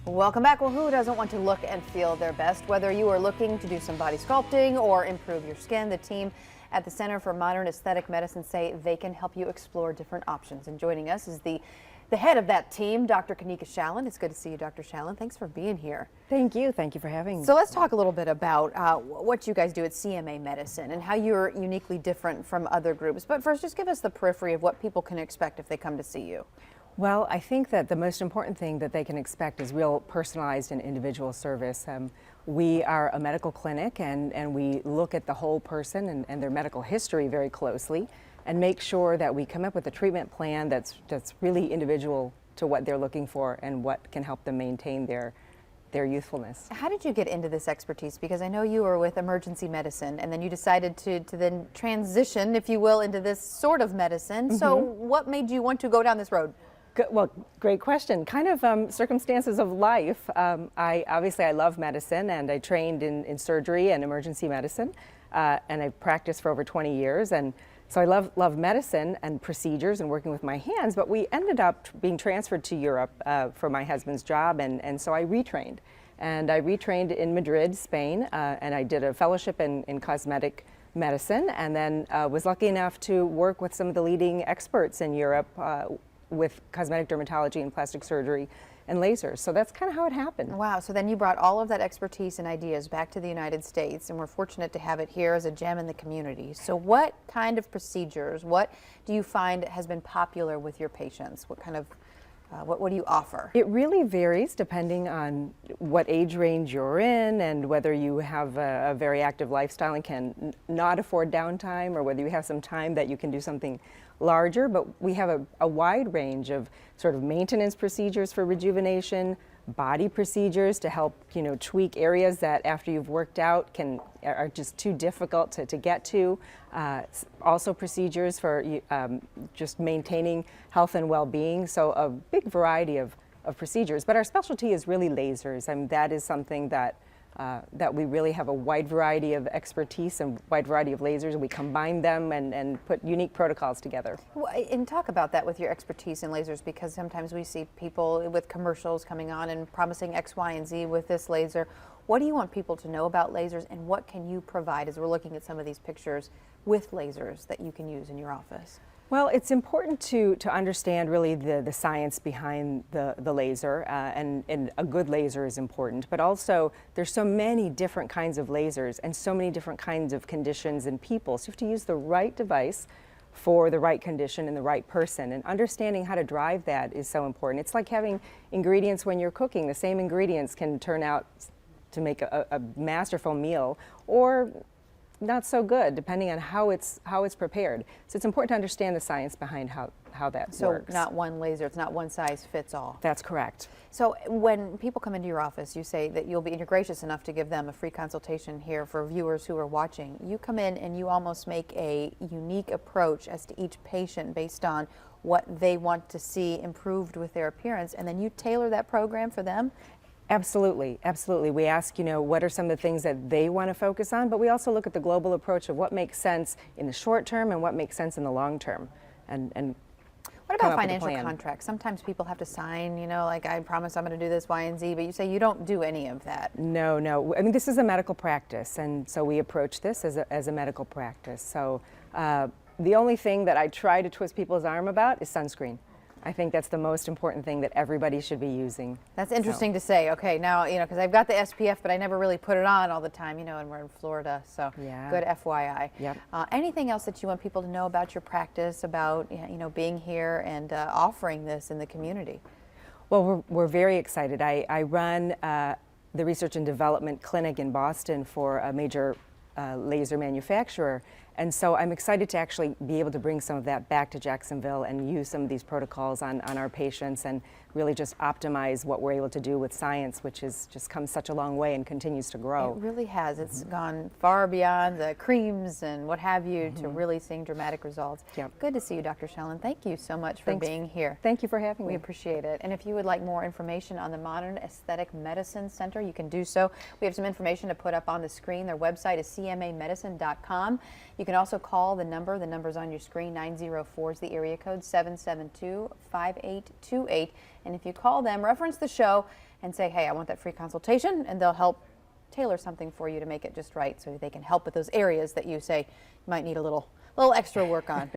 Welcome back. Well, who doesn't want to look and feel their best? Whether you are looking to do some body sculpting or improve your skin, the team at the Center for Modern Aesthetic Medicine say they can help you explore different options. And joining us is the head of that team, Dr. Schallen. It's good to see you, Dr. Schallen. Thanks for being here. Thank you. Thank you for having me. So let's talk a little bit about what you guys do at CMA Medicine and how you're uniquely different from other groups. But first, just give us the periphery of what people can expect if they come to see you. Well, I think that the most important thing that they can expect is real personalized and individual service. We are a medical clinic, and we look at the whole person and their medical history very closely and make sure that we come up with a treatment plan that's really individual to what they're looking for and what can help them maintain their youthfulness. How did you get into this expertise? Because I know you were with emergency medicine and then you decided to then transition, if you will, into this sort of medicine. Mm-hmm. So what made you want to go down this road? Well, great question. Kind of circumstances of life. I love medicine, and I trained in surgery and emergency medicine, and I've practiced for over 20 years. And so I love medicine and procedures and working with my hands, but we ended up being transferred to Europe for my husband's job, and so I retrained. And I retrained in Madrid, Spain, and I did a fellowship in cosmetic medicine, and then was lucky enough to work with some of the leading experts in Europe with cosmetic dermatology and plastic surgery and lasers. So that's kind of how it happened. Wow, so then you brought all of that expertise and ideas back to the United States, and we're fortunate to have it here as a gem in the community. So what kind of procedures, what do you find has been popular with your patients? What kind of, what do you offer? It really varies depending on what age range you're in and whether you have a very active lifestyle and can not afford downtime, or whether you have some time that you can do something larger. But we have a wide range of sort of maintenance procedures for rejuvenation, body procedures to help, tweak areas that after you've worked out are just too difficult to get to. Also procedures for just maintaining health and well-being. So a big variety of procedures. But our specialty is really lasers. I mean, that is something that we really have a wide variety of expertise and wide variety of lasers. We combine them and put unique protocols together. Well, and talk about that with your expertise in lasers, because sometimes we see people with commercials coming on and promising X, Y, and Z with this laser. What do you want people to know about lasers, and what can you provide, as we're looking at some of these pictures, with lasers that you can use in your office? Well, it's important to understand really the science behind the laser, and a good laser is important, but also there's so many different kinds of lasers and so many different kinds of conditions and people. So you have to use the right device for the right condition and the right person, and understanding how to drive that is so important. It's like having ingredients when you're cooking. The same ingredients can turn out to make a masterful meal, or not so good, depending on how it's prepared. So it's important to understand the science behind how that works. So not one laser, it's not one size fits all. That's correct. So when people come into your office, you say that you're gracious enough to give them a free consultation here for viewers who are watching. You come in and you almost make a unique approach as to each patient based on what they want to see improved with their appearance, and then you tailor that program for them. Absolutely, absolutely. We ask, what are some of the things that they want to focus on, but we also look at the global approach of what makes sense in the short term and what makes sense in the long term. And what about financial contracts? Sometimes people have to sign, like, I promise I'm going to do this, Y, and Z, but you say you don't do any of that. No. I mean, this is a medical practice, and so we approach this as a medical practice. So the only thing that I try to twist people's arm about is sunscreen. I think that's the most important thing that everybody should be using. That's interesting to say. Okay, now, because I've got the SPF, but I never really put it on all the time, and we're in Florida, so yeah. Good FYI. Yep. Anything else that you want people to know about your practice, about, being here and offering this in the community? Well, we're very excited. I run the research and development clinic in Boston for a major laser manufacturer. And so I'm excited to actually be able to bring some of that back to Jacksonville and use some of these protocols on our patients and really just optimize what we're able to do with science, which has just come such a long way and continues to grow. It really has. It's gone far beyond the creams and what have you to really seeing dramatic results. Yep. Good to see you, Dr. Schallen. Thank you so much for being here. Thank you for having me. We appreciate it. And if you would like more information on the Modern Aesthetic Medicine Center, you can do so. We have some information to put up on the screen. Their website is cmamedicine.com. You can also call the number's on your screen. 904 is the area code, 772-5828. And if you call them, reference the show, and say, hey, I want that free consultation, and they'll help tailor something for you to make it just right so they can help with those areas that you say you might need a little extra work on.